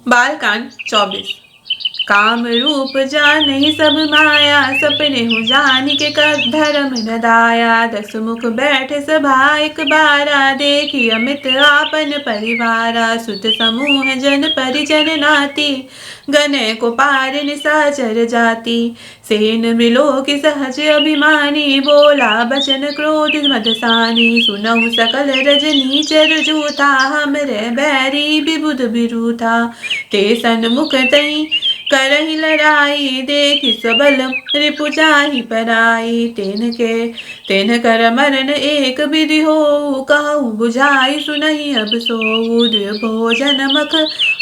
बालकांड 24। काम रूप जानहि सब माया, सपने हो जानी के कर धर्म न दाया। दस मुख बैठे सभा एक बारा, देखी अमित आपन परिवारा। सुत समूह जन परिजन नाती, गने को पार निशाचर जाति। सेन मिलो की सहज अभिमानी, बोला बचन क्रोध मदसानी। सुनहु सकल रजनी चर जूथा, हमरे बैरी विबुध बिरूथा। ते सन्मुख तई करहि लड़ाई, देखि सबल रिपु जाहि पराई। तेन कर मरण एक विधि होऊ, कहूँ बुझाई सुनहि अब सोऊ। भोजन मख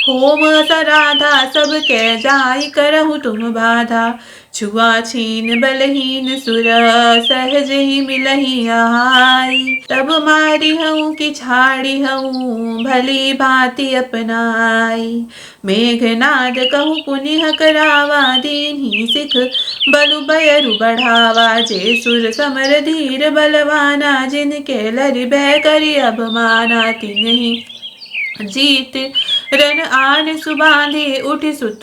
होम सराधा, सब कै जाई करहु तुम बाधा। छुआछीन बलहीन सुर, सहज ही मिलही आहाई। तब मारी हूँ कि छाड़ी हूँ, भली भांति अपनाई। मेघनाद कहूँ पुनिह करावा, दीन्ही सिख बलु बयरु बढ़ावा। जे सुर समर धीर बलवाना, जिनके लरि भय करि अब माना। तिन्हि जीत रन आन सुबांधे, उठि सुत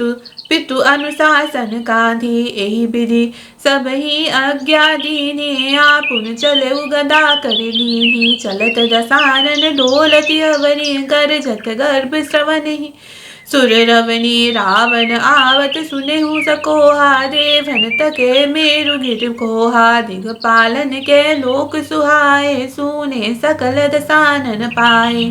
पितु अनुशासन कांधे। एहि विधि सब ही आज्ञा दीने, आपुन चले गदा कर लीनी। चलत दसानन डोलति अवनि, गरजत गर्भ श्रवनि। सुर रवनि रावण आवत सुनेहु सकोहा, देवन तके मेरु गिर कोहा। दिगपालन के लोक सुहाए, सुने सकल दसानन पाए।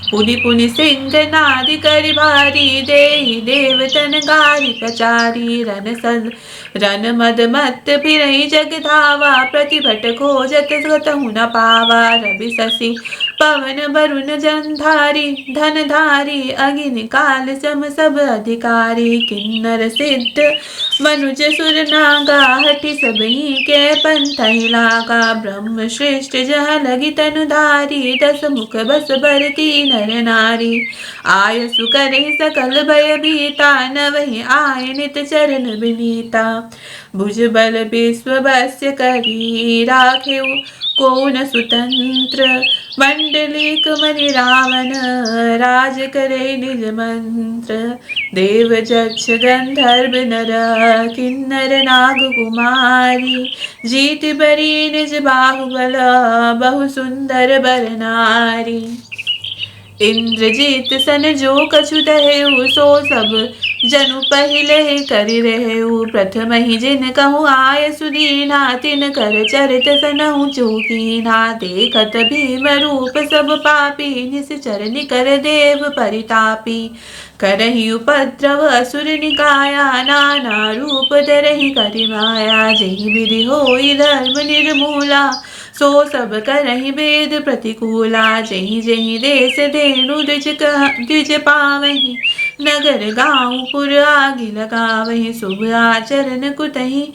पुनि पुनि सिंह नादि करि भारी, देहि देवतन गारि पचारी। रन मद मत फिरहि जग धावा, प्रतिभट खोजत कतहु न पावा। रवि शशि पवन वरुण जंधारी, धन धारी अग्नि काल सम सब अधिकारी। किन्नर सिद्ध मनुज सुर नागा, हठि सबहि के पंथहि लागा। ब्रह्म श्रेष्ठ जहाँ लगी तनु धारी, दस मुख बस बरती नर नारी। आयसु करहि सकल भय भीता, नवहि आय नित चरण विनीता। भुज बल विश्व बस्य करी, राखेउ को न सुतंत्र। मंडलिक मणि रावण, राज करे निज मंत्र। देव यक्ष गंधर्व नर, किन्नर नाग कुमारी। जीत बरी निज बाहुबल, बहु सुंदर बर नारी। इंद्रजीत सन जो कछु दहेउ, सो सब जनु पहिले करि रहेउ। प्रथम ही जिन कहूँ आय सुदीना, तिन कर चरित सनहु चूकीना। देखत भीम रूप सब पापी, निश्चर निकर देव परितापी। करहि उपद्रव असुर निकाया, नाना रूप धरहि करि माया। जेहि विधि होई धर्म निर्मूला, सो सब करहि वेद प्रतिकूला। जेहि जेहि देश धेनु द्विज पावहि, नगर गाँव पुर आगि लगावहि। शुभ आचरण कुतहि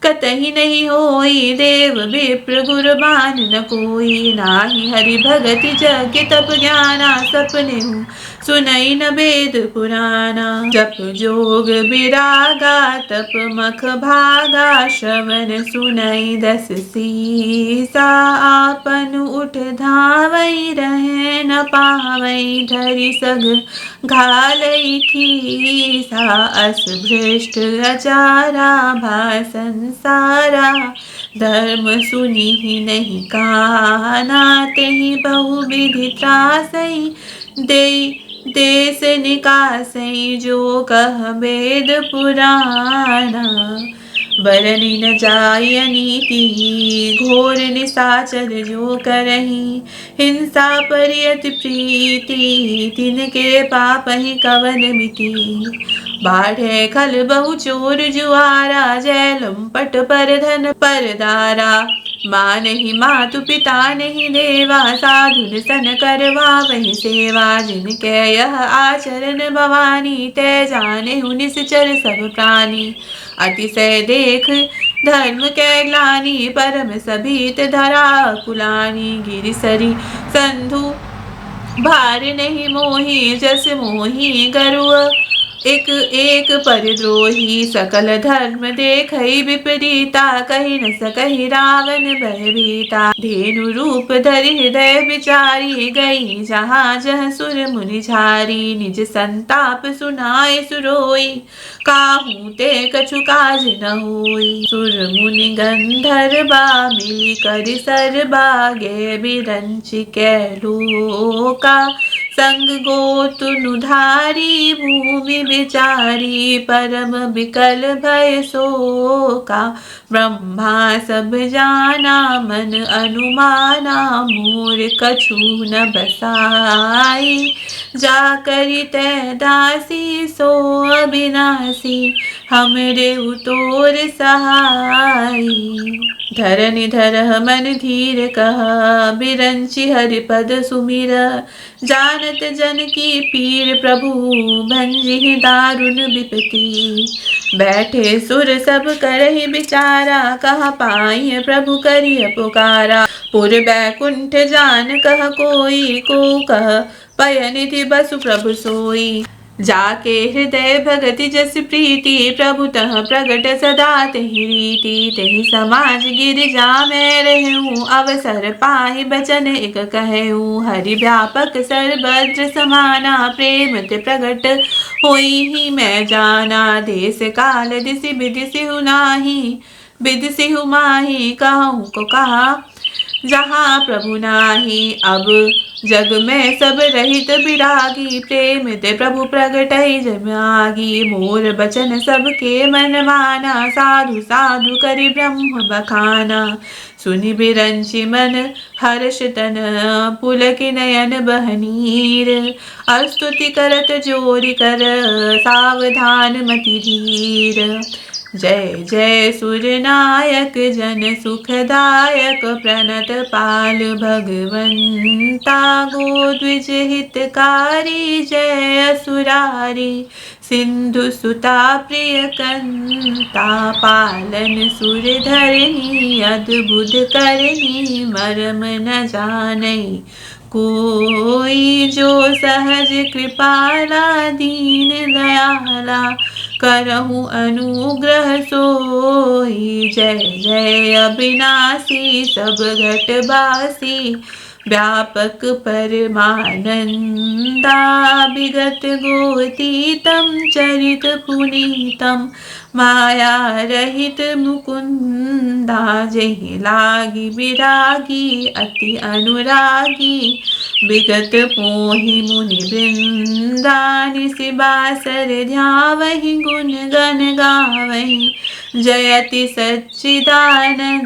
कतहि नहीं होई, देव विप्र गुर बान न कोई। नाही हरि भगति जग तप ज्ञाना, सपनेहु सुनई न वेद पुराना। जप जोग विरागा, तप मख भागा, श्रवण सुनई दस सीसा। आपन उठ धावई, रहे न पावई, धरि सग घालई खीसा। अस भ्रष्ट अचारा, भाषण सारा, धर्म सुनि ही नहीं काना। तेहि बहु विधि त्रासई, देश निकासई, जो कह वेद पुराना। बरनि न जाय नीति, घोर निशाचर जो करहि। हिंसा परि अति प्रीति, तिनके पापहि कवन मिति। बाढ़े खल बहु चोर जुआरा, जैलम पट पर धन पर दारा। मानहि मातु पिता नहीं देवा, साधुन सन करवा वही सेवा। जिनके यह आचरण भवानी, ते जानेहु निश्चर सब प्राणी। अतिशय देख धर्म के ग्लानि, परम सभीत धरा कुलानि। गिरिसरि संधु भार नहीं मोही, जस मोही गरुड़ एक एक परिद्रोही सकल धर्म देखई विपरीता कही न सकहि रावण भयभीता धेनु रूप धरि हृदय विचारी गई जहाँ जह सुर मुनि झारी निज संताप सुनाए सुरोई काहू ते कछु काज न होई सुर मुनि गंधर्वा मिली करि सरबा गे बिरंचि कैलोका संग गोतुनु धारी भूमि विचारी परम विकल भय शोका ब्रह्मा सब जाना मन अनुमाना मोर कछु न बसाई जा करि तै दासी सो अविनाशी हमरे उतोर सहाई धरनि धरह मन धीर कह बिरंचि हरिपद सुमिर जानत जन की पीर प्रभु भंजिहि दारुण विपति बैठे सुर सब करहि विचारा कह पाई प्रभु करिय पुकारा पुर बैकुंठ जान कह कोई को कह पयनिधि बसु प्रभु सोई जाके हृदय भगति जस प्रीति प्रभु तह प्रगट सदा तेहि रीति तेहि समाज गिरिजा मैं रहूं अवसर पाहि बचन एक कहूं हरि व्यापक सर्वत्र समाना प्रेम ते प्रगट होई ही मैं जाना देश काल दिसि बिदिसिहु नाही बिदिसिहु माही कहूं को कहा जहाँ प्रभु नाही अब जग में सब रहित विरागी प्रेम ते प्रभु प्रगटहि जमागी मोर बचन सबके मन माना साधु साधु करि ब्रह्म बखाना सुनि बिरंचि मन हर्ष तन पुलकि नयन बहनीर अस्तुति करत जोरि कर सावधान मति धीर जय जय सुरनायक जन सुखदायक प्रणत पाल भगवंता गोद्विज हितकारी जय असुरारी सिंधु सुता प्रिय कंता पालन सुर धरनी अद्भुत करनी मरम न जानई कोई जो सहज कृपाला दीन दयाला करहु अनुग्रह सोई जय जय अविनाशी सब घटवासी व्यापक परमानंदा विगत गोतीतम चरित पुनीतम माया रहित मुकुंदा जहि लागी विरागी अति अनुरागी विगत पोहि मुनि वृंदा निशिबासर ध्यावहि गुण गण गावहि जयति सच्चिदानंदा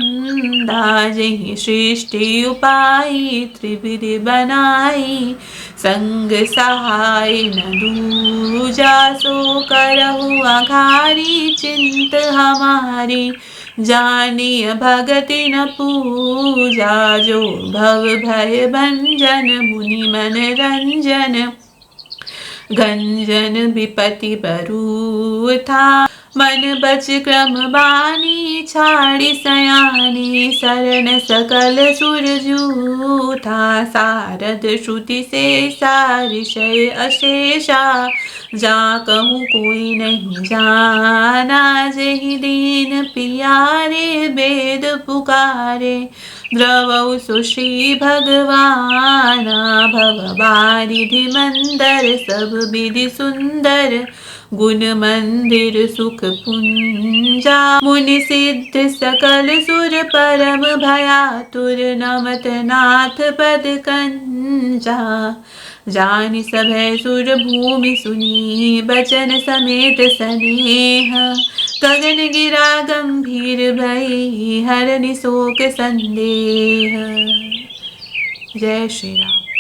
जहि सृष्टि उपाई त्रिविधि बनाई संग सहाय न दूजा सो करहु आघारी चिंत हमारी जानिय भगति न पूजा जो भव भय भंजन मुनि मन रंजन गंजन विपति बरू था मन बच क्रम बानी छाड़ी सयानी शरण सकल सुरजू था सारद श्रुति से सारिशय अशेषा जा कहूँ कोई नहीं जाना जहि दीन पियारे वेद पुकारे द्रवौ सुश्री भगवाना भव बारिधि मंदर सब विधि सुंदर गुण मंदिर सुख पुंजा मुनि सिद्ध सकल सुर परम भयातुर नमत नाथ पद कंजा जानि सभय सुर भूमि सुनी बचन समेत स्नेह गगन गिरा गंभीर भई हरनि शोक संदेह। जय श्री राम।